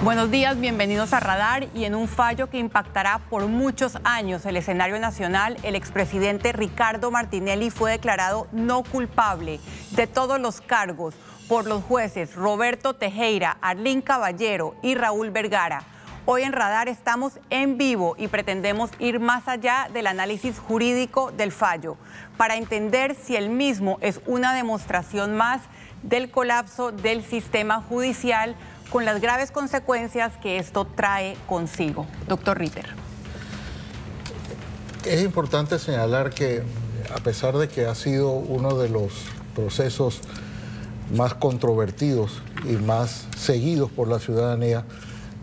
Buenos días, bienvenidos a Radar. Y en un fallo que impactará por muchos años el escenario nacional, el expresidente Ricardo Martinelli fue declarado no culpable de todos los cargos por los jueces Roberto Tejera, Arlín Caballero y Raúl Vergara. Hoy en Radar estamos en vivo y pretendemos ir más allá del análisis jurídico del fallo para entender si el mismo es una demostración más del colapso del sistema judicial, con las graves consecuencias que esto trae consigo. Doctor Ritter. Es importante señalar que, a pesar de que ha sido uno de los procesos más controvertidos y más seguidos por la ciudadanía,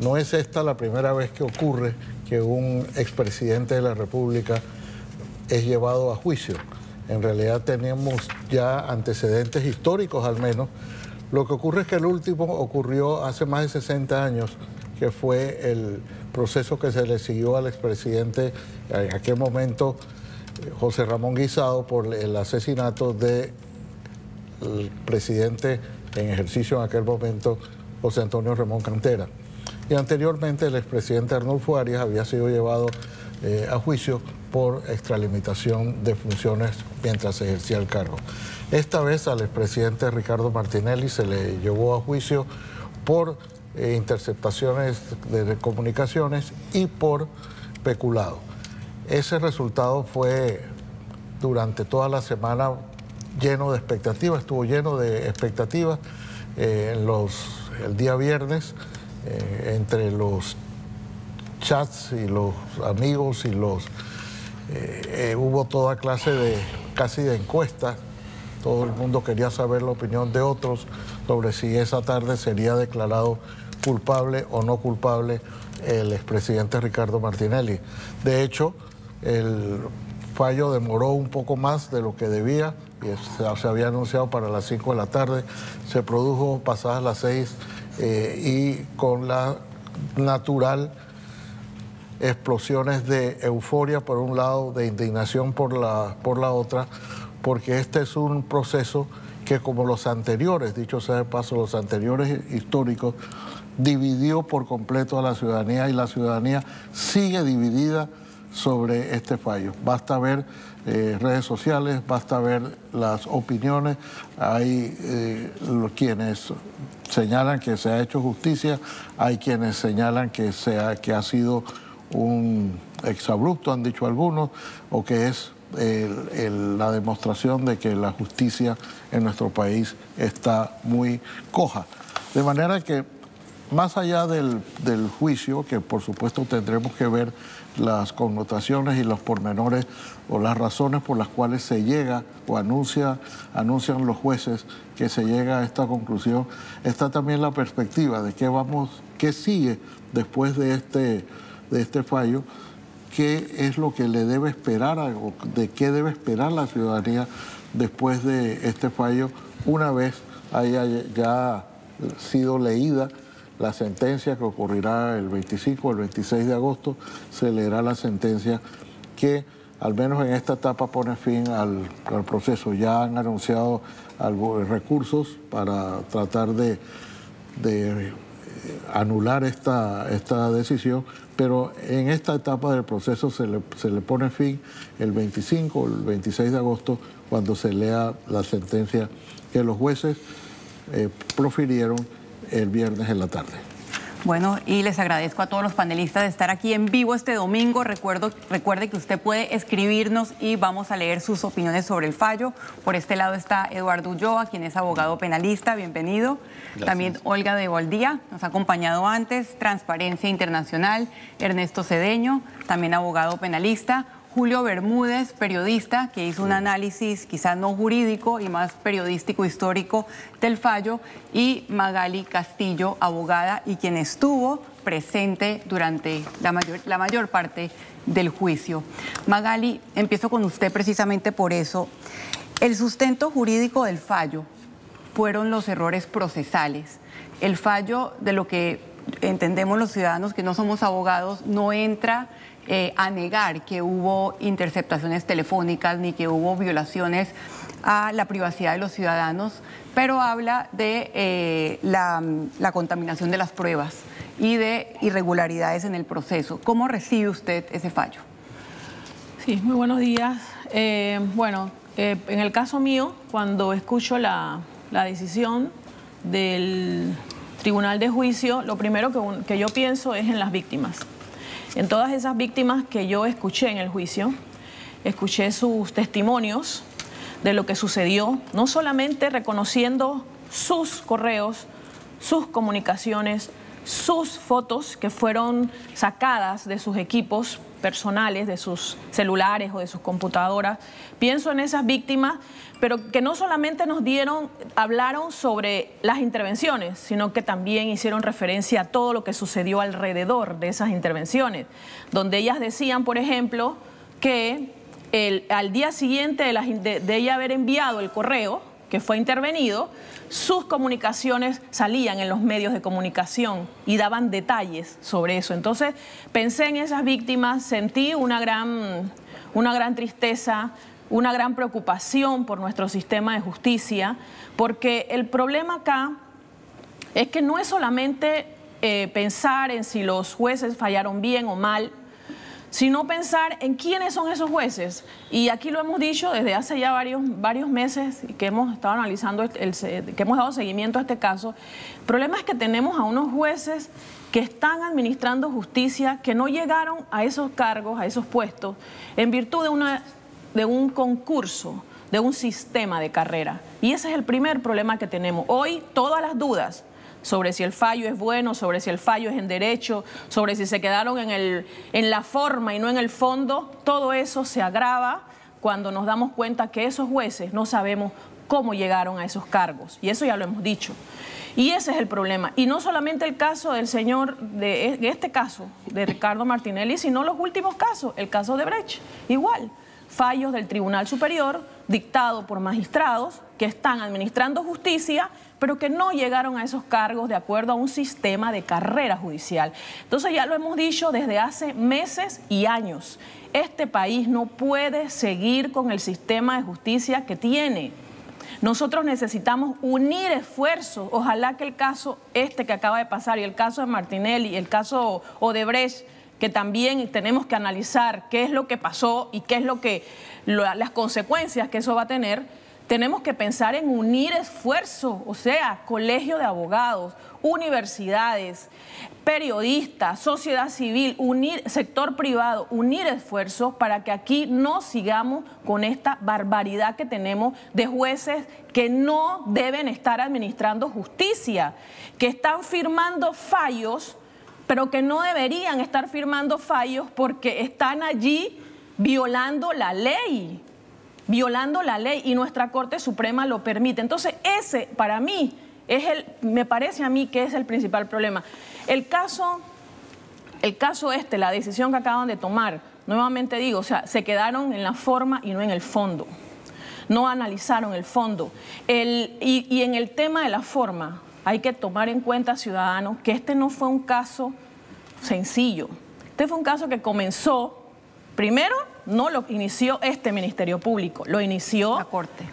no es esta la primera vez que ocurre que un expresidente de la República es llevado a juicio. En realidad tenemos ya antecedentes históricos al menos. Lo que ocurre es que el último ocurrió hace más de 60 años, que fue el proceso que se le siguió al expresidente, en aquel momento José Ramón Guisado, por el asesinato del presidente en ejercicio en aquel momento, José Antonio Remón Cantera. Y anteriormente el expresidente Arnulfo Arias había sido llevado a juicio por extralimitación de funciones mientras ejercía el cargo. Esta vez al expresidente Ricardo Martinelli se le llevó a juicio por interceptaciones de comunicaciones y por peculado. Ese resultado fue durante toda la semana lleno de expectativas, estuvo lleno de expectativas. El día viernes, entre los chats y los amigos y hubo toda clase de casi de encuestas. Todo el mundo quería saber la opinión de otros sobre si esa tarde sería declarado culpable o no culpable el expresidente Ricardo Martinelli. De hecho, el fallo demoró un poco más de lo que debía y se había anunciado para las 5 de la tarde. Se produjo pasadas las 6 y con la natural explosiones de euforia por un lado, de indignación por la otra, porque este es un proceso que, como los anteriores, dicho sea de paso, los anteriores históricos, dividió por completo a la ciudadanía, y la ciudadanía sigue dividida sobre este fallo. Basta ver redes sociales, basta ver las opiniones. Hay quienes señalan que se ha hecho justicia, hay quienes señalan que ha sido un exabrupto, han dicho algunos, o que es la demostración de que la justicia en nuestro país está muy coja. De manera que, más allá del juicio, que por supuesto tendremos que ver las connotaciones y los pormenores o las razones por las cuales se llega o anuncian los jueces que se llega a esta conclusión, está también la perspectiva de qué sigue después de este fallo. ¿Qué es lo que le debe esperar, o de qué debe esperar la ciudadanía después de este fallo, una vez haya ya sido leída la sentencia que ocurrirá el 25 o el 26 de agosto? Se leerá la sentencia que, al menos en esta etapa, pone fin al proceso. Ya han anunciado recursos para tratar de anular esta decisión, pero en esta etapa del proceso se le pone fin el 25 o el 26 de agosto, cuando se lea la sentencia que los jueces profirieron el viernes en la tarde. Bueno, y les agradezco a todos los panelistas de estar aquí en vivo este domingo. Recuerde que usted puede escribirnos y vamos a leer sus opiniones sobre el fallo. Por este lado está Eduardo Ulloa, quien es abogado penalista. Bienvenido. Gracias. También Olga de Valdía, nos ha acompañado antes. Transparencia Internacional. Ernesto Cedeño, también abogado penalista. Julio Bermúdez, periodista, que hizo un análisis quizás no jurídico y más periodístico histórico del fallo, y Magali Castillo, abogada, y quien estuvo presente durante la mayor parte del juicio. Magali, empiezo con usted precisamente por eso. El sustento jurídico del fallo fueron los errores procesales. El fallo, de lo que entendemos los ciudadanos que no somos abogados, no entra a negar que hubo interceptaciones telefónicas ni que hubo violaciones a la privacidad de los ciudadanos, pero habla de la contaminación de las pruebas y de irregularidades en el proceso. ¿Cómo recibe usted ese fallo? Sí, muy buenos días. En el caso mío, cuando escucho la decisión del Tribunal de Juicio, lo primero que yo pienso es en las víctimas. En todas esas víctimas que yo escuché en el juicio, escuché sus testimonios de lo que sucedió, no solamente reconociendo sus correos, sus comunicaciones, sus fotos que fueron sacadas de sus equipos personales, de sus celulares o de sus computadoras. Pienso en esas víctimas, pero que no solamente hablaron sobre las intervenciones, sino que también hicieron referencia a todo lo que sucedió alrededor de esas intervenciones, donde ellas decían, por ejemplo, que al día siguiente de ella haber enviado el correo que fue intervenido, sus comunicaciones salían en los medios de comunicación y daban detalles sobre eso. Entonces pensé en esas víctimas, sentí una gran tristeza, una gran preocupación por nuestro sistema de justicia, porque el problema acá es que no es solamente pensar en si los jueces fallaron bien o mal, sino pensar en quiénes son esos jueces. Y aquí lo hemos dicho desde hace ya varios meses que hemos estado analizando, que hemos dado seguimiento a este caso. El problema es que tenemos a unos jueces que están administrando justicia, que no llegaron a esos cargos, a esos puestos, en virtud de un concurso, de un sistema de carrera. Y ese es el primer problema que tenemos. Hoy todas las dudas sobre si el fallo es bueno, sobre si el fallo es en derecho, sobre si se quedaron en la forma y no en el fondo, todo eso se agrava cuando nos damos cuenta que esos jueces no sabemos cómo llegaron a esos cargos. Y eso ya lo hemos dicho. Y ese es el problema. Y no solamente el caso del señor, de este caso, de Ricardo Martinelli, sino los últimos casos, el caso de Brecht. Igual, fallos del Tribunal Superior dictado por magistrados que están administrando justicia, pero que no llegaron a esos cargos de acuerdo a un sistema de carrera judicial. Entonces ya lo hemos dicho desde hace meses y años. Este país no puede seguir con el sistema de justicia que tiene. Nosotros necesitamos unir esfuerzos. Ojalá que el caso que acaba de pasar y el caso de Martinelli y el caso Odebrecht, que también tenemos que analizar qué es lo que pasó y qué es las consecuencias que eso va a tener. Tenemos que pensar en unir esfuerzos, o sea, colegio de abogados, universidades, periodistas, sociedad civil, sector privado, unir esfuerzos para que aquí no sigamos con esta barbaridad que tenemos de jueces que no deben estar administrando justicia, que están firmando fallos, pero que no deberían estar firmando fallos porque están allí violando la ley. Y nuestra Corte Suprema lo permite. Entonces ese para mí me parece a mí que es el principal problema. El caso la decisión que acaban de tomar, nuevamente digo, o sea, se quedaron en la forma y no en el fondo. No analizaron el fondo. Y en el tema de la forma hay que tomar en cuenta, ciudadanos, que este no fue un caso sencillo. Este fue un caso que comenzó, primero, no lo inició este Ministerio Público, lo inició la Corte.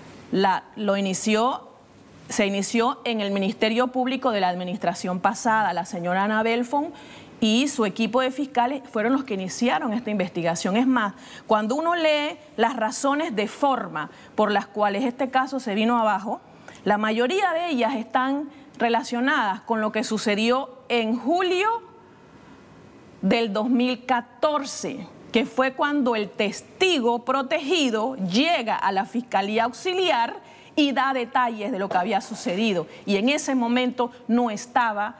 Se inició en el Ministerio Público de la administración pasada. La señora Ana Belfon y su equipo de fiscales fueron los que iniciaron esta investigación. Es más, cuando uno lee las razones de forma por las cuales este caso se vino abajo, la mayoría de ellas están relacionadas con lo que sucedió en julio del 2014, que fue cuando el testigo protegido llega a la Fiscalía Auxiliar y da detalles de lo que había sucedido. Y en ese momento no estaba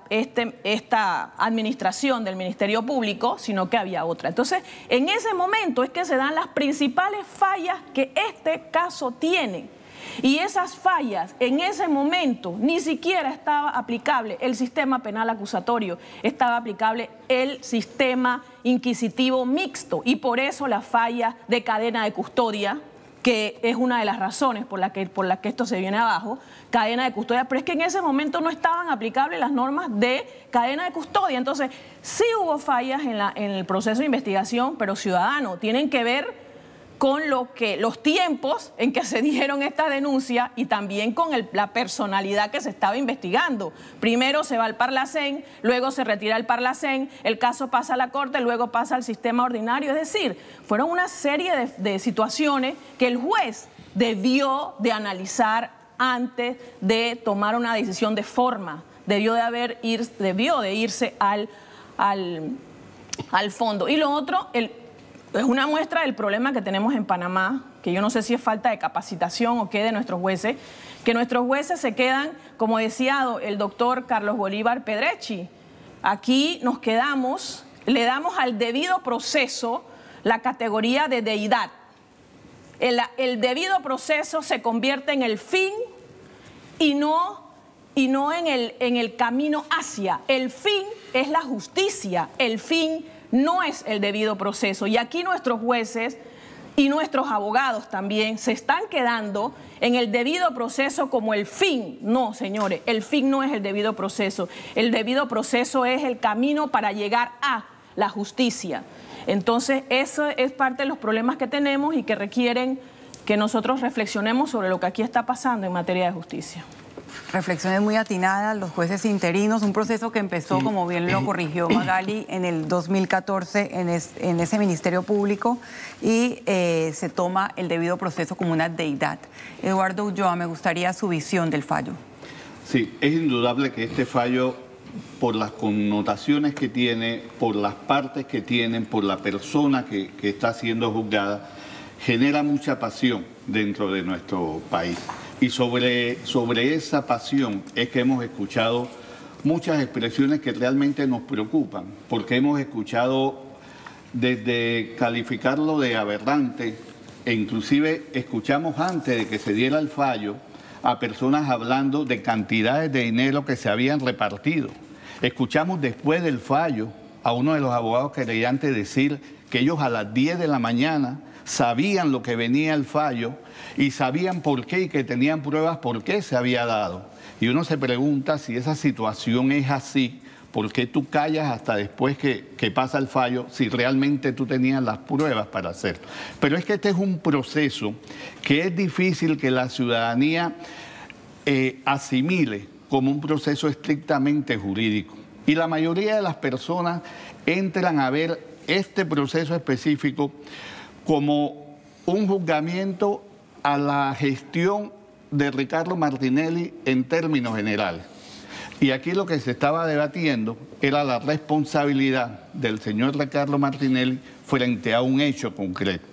esta administración del Ministerio Público, sino que había otra. Entonces, en ese momento es que se dan las principales fallas que este caso tiene. Y esas fallas, en ese momento, ni siquiera estaba aplicable el sistema penal acusatorio, estaba aplicable el sistema inquisitivo mixto, y por eso la falla de cadena de custodia, que es una de las razones por la que esto se viene abajo, cadena de custodia, pero es que en ese momento no estaban aplicables las normas de cadena de custodia. Entonces, sí hubo fallas en el proceso de investigación, pero ciudadanos tienen que ver con los tiempos en que se dieron estas denuncias y también con la personalidad que se estaba investigando. Primero se va al Parlacén, luego se retira el Parlacén, el caso pasa a la Corte, luego pasa al sistema ordinario. Es decir, fueron una serie de situaciones que el juez debió de analizar antes de tomar una decisión de forma. Debió de irse al fondo. Y lo otro, es una muestra del problema que tenemos en Panamá, que yo no sé si es falta de capacitación o qué de nuestros jueces, que nuestros jueces se quedan, como decía el doctor Carlos Bolívar Pedrechi, aquí nos quedamos, le damos al debido proceso la categoría de deidad. El debido proceso se convierte en el fin y no en el camino hacia. El fin es la justicia, el fin no es el debido proceso. Y aquí nuestros jueces y nuestros abogados también se están quedando en el debido proceso como el fin. No, señores, el fin no es el debido proceso. El debido proceso es el camino para llegar a la justicia. Entonces, eso es parte de los problemas que tenemos y que requieren que nosotros reflexionemos sobre lo que aquí está pasando en materia de justicia. Reflexiones muy atinadas, los jueces interinos, un proceso que empezó, como bien lo corrigió Magali, en el 2014 en ese Ministerio Público y se toma el debido proceso como una deidad. Eduardo Ulloa, me gustaría su visión del fallo. Sí, es indudable que este fallo, por las connotaciones que tiene, por las partes que tienen, por la persona que está siendo juzgada, genera mucha pasión dentro de nuestro país. Y sobre esa pasión es que hemos escuchado muchas expresiones que realmente nos preocupan, porque hemos escuchado desde calificarlo de aberrante, e inclusive escuchamos antes de que se diera el fallo a personas hablando de cantidades de dinero que se habían repartido. Escuchamos después del fallo a uno de los abogados querellantes decir que ellos a las 10 de la mañana sabían lo que venía el fallo y sabían por qué y que tenían pruebas por qué se había dado. Y uno se pregunta si esa situación es así, ¿por qué tú callas hasta después que pasa el fallo si realmente tú tenías las pruebas para hacerlo? Pero es que este es un proceso que es difícil que la ciudadanía asimile como un proceso estrictamente jurídico. Y la mayoría de las personas entran a ver este proceso específico como un juzgamiento a la gestión de Ricardo Martinelli en términos generales. Y aquí lo que se estaba debatiendo era la responsabilidad del señor Ricardo Martinelli frente a un hecho concreto.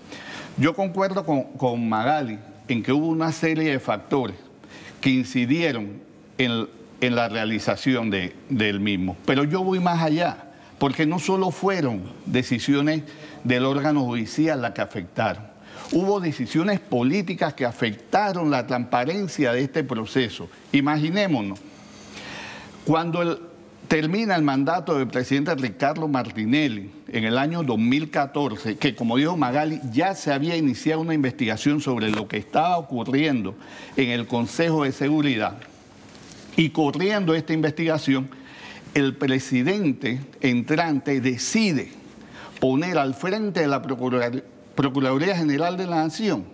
Yo concuerdo con Magali en que hubo una serie de factores que incidieron en la realización del mismo. Pero yo voy más allá, porque no solo fueron decisiones del órgano judicial las que afectaron. Hubo decisiones políticas que afectaron la transparencia de este proceso. Imaginémonos, cuando termina el mandato del presidente Ricardo Martinelli en el año 2014, que como dijo Magali, ya se había iniciado una investigación sobre lo que estaba ocurriendo en el Consejo de Seguridad, y corriendo esta investigación, el presidente entrante decide poner al frente de la Procuraduría General de la Nación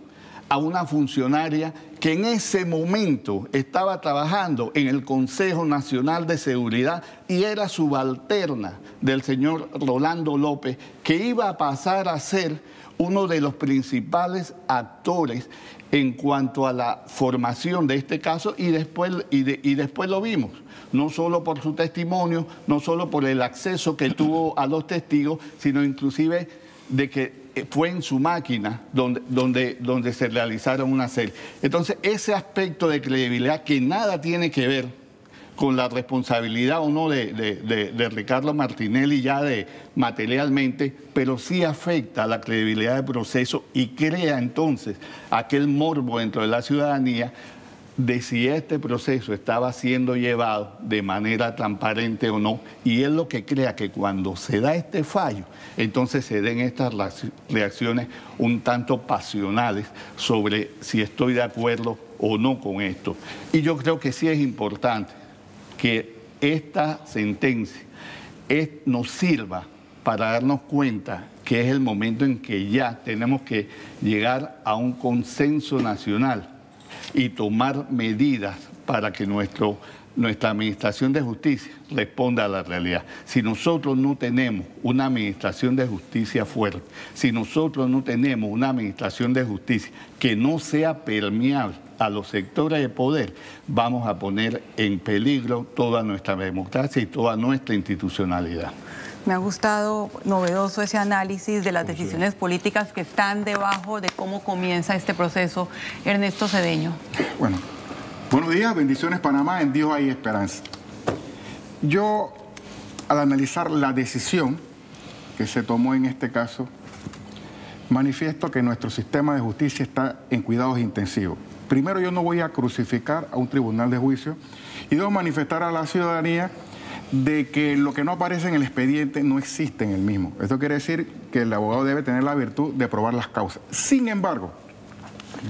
a una funcionaria que en ese momento estaba trabajando en el Consejo Nacional de Seguridad y era subalterna del señor Rolando López, que iba a pasar a ser uno de los principales actores en cuanto a la formación de este caso y después lo vimos, no solo por su testimonio, no solo por el acceso que tuvo a los testigos, sino inclusive de que fue en su máquina donde se realizaron una serie. Entonces, ese aspecto de credibilidad que nada tiene que ver con la responsabilidad o no de Ricardo Martinelli ya materialmente, pero sí afecta a la credibilidad del proceso y crea entonces aquel morbo dentro de la ciudadanía de si este proceso estaba siendo llevado de manera transparente o no, y es lo que crea que cuando se da este fallo, entonces se den estas reacciones un tanto pasionales sobre si estoy de acuerdo o no con esto. Y yo creo que sí es importante que esta sentencia nos sirva para darnos cuenta que es el momento en que ya tenemos que llegar a un consenso nacional y tomar medidas para que nuestra administración de justicia responda a la realidad. Si nosotros no tenemos una administración de justicia fuerte, si nosotros no tenemos una administración de justicia que no sea permeable a los sectores de poder, vamos a poner en peligro toda nuestra democracia y toda nuestra institucionalidad. Me ha gustado, novedoso ese análisis de las decisiones políticas que están debajo de cómo comienza este proceso. Ernesto Cedeño. Bueno, buenos días, bendiciones Panamá, en Dios hay esperanza. Yo, al analizar la decisión que se tomó en este caso, manifiesto que nuestro sistema de justicia está en cuidados intensivos. Primero, yo no voy a crucificar a un tribunal de juicio y debo manifestar a la ciudadanía de que lo que no aparece en el expediente no existe en el mismo. Esto quiere decir que el abogado debe tener la virtud de probar las causas. Sin embargo,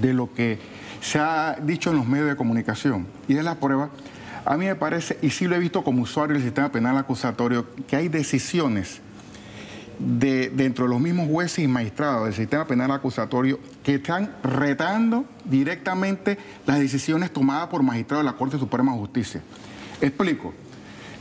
de lo que se ha dicho en los medios de comunicación y de las pruebas, a mí me parece, y sí lo he visto como usuario del sistema penal acusatorio, que hay decisiones dentro de los mismos jueces y magistrados del sistema penal acusatorio que están retando directamente las decisiones tomadas por magistrados de la Corte Suprema de Justicia. Explico.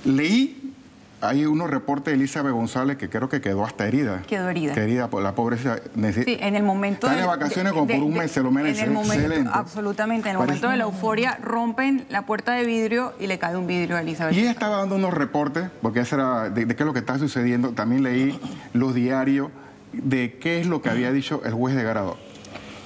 Leí, hay unos reportes de Elizabeth González que creo que quedó hasta herida. Quedó herida. Herida por la pobreza. Sí, en el momento Está de vacaciones como por un mes, se lo merece. En el momento, excelente. Absolutamente. En el momento de la euforia rompen la puerta de vidrio y le cae un vidrio a Elizabeth. Y ella estaba dando unos reportes, porque ese era de qué es lo que está sucediendo. También leí los diarios de qué es lo que había dicho el juez de grado.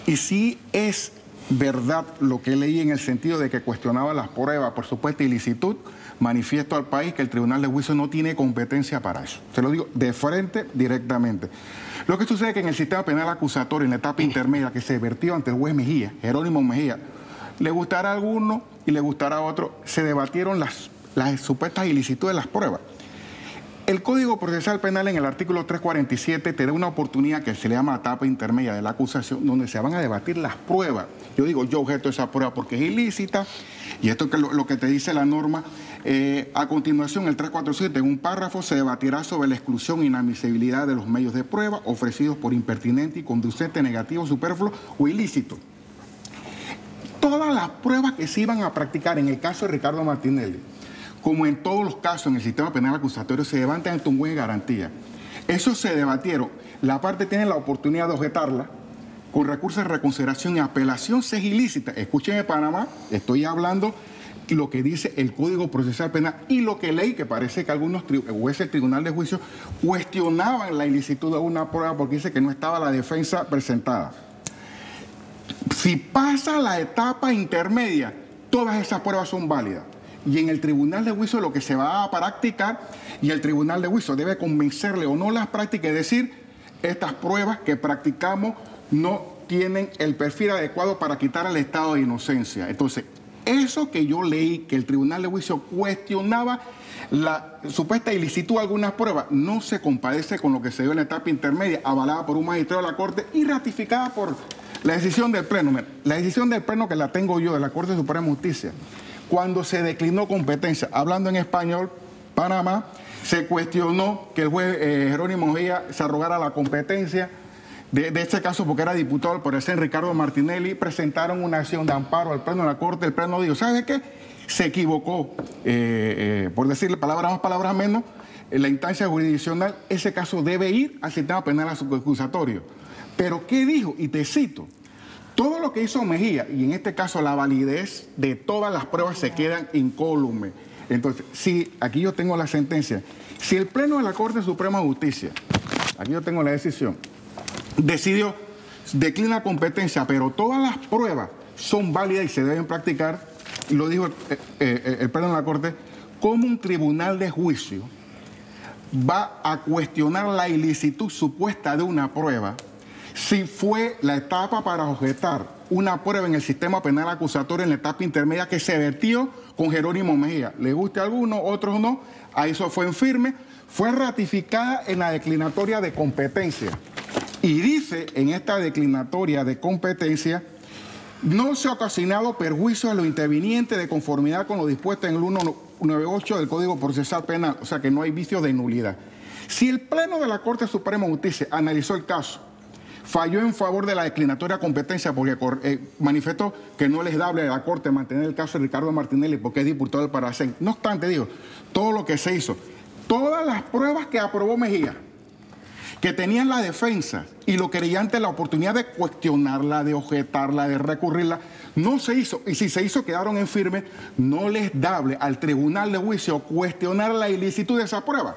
Y sí es verdad lo que leí en el sentido de que cuestionaba las pruebas por supuesta ilicitud. Manifiesto al país que el Tribunal de Juicio no tiene competencia para eso. Se lo digo de frente, directamente. Lo que sucede es que en el sistema penal acusatorio, en la etapa intermedia que se vertió ante el juez Mejía, Jerónimo Mejía, le gustará a alguno y le gustará a otro, se debatieron las supuestas ilicitudes de las pruebas. El Código Procesal Penal en el artículo 347 te da una oportunidad que se le llama etapa intermedia de la acusación, donde se van a debatir las pruebas. Yo digo, yo objeto esa prueba porque es ilícita, y esto es lo que te dice la norma. A continuación, el 347, en un párrafo, se debatirá sobre la exclusión e inadmisibilidad de los medios de prueba ofrecidos por impertinente y conducente, negativo, superfluo o ilícito. Todas las pruebas que se iban a practicar en el caso de Ricardo Martinelli, como en todos los casos en el sistema penal acusatorio, se levantan ante un juez de garantía. Eso se debatieron. La parte tiene la oportunidad de objetarla con recursos de reconsideración y apelación si es ilícita. Escúcheme, Panamá, estoy hablando lo que dice el Código Procesal Penal y lo que leí, que parece que algunos jueces del Tribunal de Juicio cuestionaban la ilicitud de una prueba porque dice que no estaba la defensa presentada. Si pasa la etapa intermedia, todas esas pruebas son válidas. Y en el Tribunal de Juicio lo que se va a practicar, y el Tribunal de Juicio debe convencerle o no las prácticas, es decir, estas pruebas que practicamos no tienen el perfil adecuado para quitar el estado de inocencia. Entonces, eso que yo leí, que el Tribunal de Juicio cuestionaba la supuesta ilicitud de algunas pruebas, no se compadece con lo que se dio en la etapa intermedia, avalada por un magistrado de la Corte y ratificada por la decisión del Pleno. La decisión del Pleno, que la tengo yo, de la Corte Suprema de Justicia, cuando se declinó competencia, hablando en español, Panamá, se cuestionó que el juez Jerónimo Mejía se arrogara la competencia de este caso porque era diputado por el señor Ricardo Martinelli. Presentaron una acción de amparo al Pleno de la Corte. El Pleno dijo, ¿sabe qué? Se equivocó, por decirle palabras más, palabras menos, en la instancia jurisdiccional. Ese caso debe ir al sistema penal acusatorio. Pero ¿qué dijo? Y te cito. Todo lo que hizo Mejía, y en este caso la validez de todas las pruebas se quedan incólume. Entonces, si aquí yo tengo la sentencia, si el Pleno de la Corte Suprema de Justicia, aquí yo tengo la decisión, decidió, declina competencia, pero todas las pruebas son válidas y se deben practicar, y lo dijo el Pleno de la Corte, ¿cómo un tribunal de juicio va a cuestionar la ilicitud supuesta de una prueba si fue la etapa para objetar una prueba en el sistema penal acusatorio en la etapa intermedia que se vertió con Jerónimo Mejía? Le guste a algunos, otros no. A eso fue en firme. Fue ratificada en la declinatoria de competencia. Y dice en esta declinatoria de competencia, no se ha ocasionado perjuicio a los intervinientes de conformidad con lo dispuesto en el 98 del Código Procesal Penal, o sea que no hay vicio de nulidad. Si el Pleno de la Corte Suprema de Justicia analizó el caso, falló en favor de la declinatoria competencia porque manifestó que no les dable a la Corte mantener el caso de Ricardo Martinelli porque es diputado del Paracén. No obstante, digo, todo lo que se hizo, todas las pruebas que aprobó Mejía, que tenían la defensa y lo querellante la oportunidad de cuestionarla, de objetarla, de recurrirla, no se hizo. Y si se hizo, quedaron en firme, no les dable al tribunal de juicio cuestionar la ilicitud de esa prueba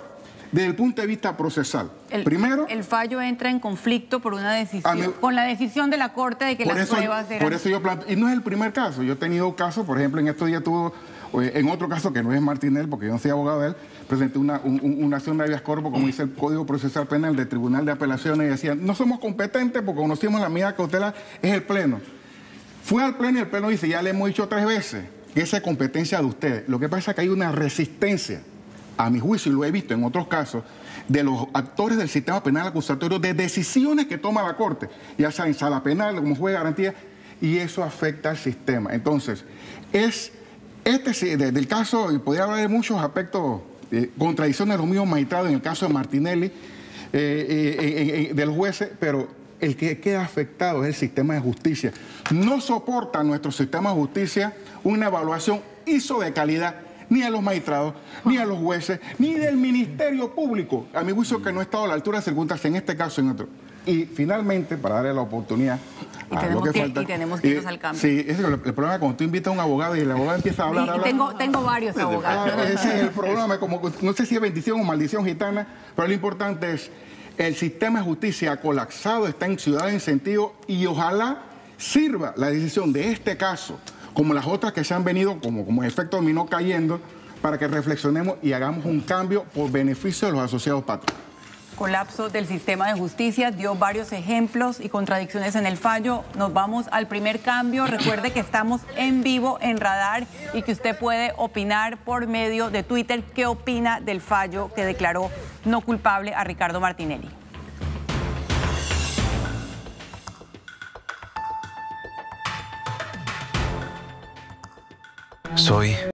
desde el punto de vista procesal. Primero, el fallo entra en conflicto por una decisión, con la decisión de la Corte de que las pruebas eran... Por eso yo planteo, y no es el primer caso, yo he tenido casos, por ejemplo, en estos días tuvo, en otro caso que no es Martinelli, porque yo no soy abogado de él, presenté una acción de habeas corpus, como dice el Código Procesal Penal del Tribunal de Apelaciones, y decían, no somos competentes porque conocimos la medida cautelar, es el Pleno. Fue al Pleno y el Pleno dice, ya le hemos dicho 3 veces que esa es competencia de ustedes. Lo que pasa es que hay una resistencia, a mi juicio, y lo he visto en otros casos, de los actores del sistema penal acusatorio, de decisiones que toma la Corte, ya sea en sala penal, como juez de garantía, y eso afecta al sistema. Entonces, del caso, y podría hablar de muchos aspectos, contradicciones de los mismos magistrados en el caso de Martinelli, de los jueces, pero el que queda afectado es el sistema de justicia. No soporta nuestro sistema de justicia una evaluación ISO de calidad, ni a los magistrados, ni a los jueces, ni del Ministerio Público. A mi juicio que no ha estado a la altura de circunstancias en este caso y en otro. Y finalmente, para darle la oportunidad a lo que falta... Y tenemos que irnos al cambio. Sí, ese es el problema cuando tú invitas a un abogado y el abogado empieza a hablar... Tengo varios abogados. Ese es el problema, como, no sé si es bendición o maldición gitana, pero lo importante es, el sistema de justicia ha colapsado, está en ciudad en sentido, y ojalá sirva la decisión de este caso, como las otras que se han venido, como efecto dominó cayendo, para que reflexionemos y hagamos un cambio por beneficio de los asociados patrios. Colapso del sistema de justicia, dio varios ejemplos y contradicciones en el fallo. Nos vamos al primer cambio. Recuerde que estamos en vivo en Radar y que usted puede opinar por medio de Twitter qué opina del fallo que declaró no culpable a Ricardo Martinelli. Soy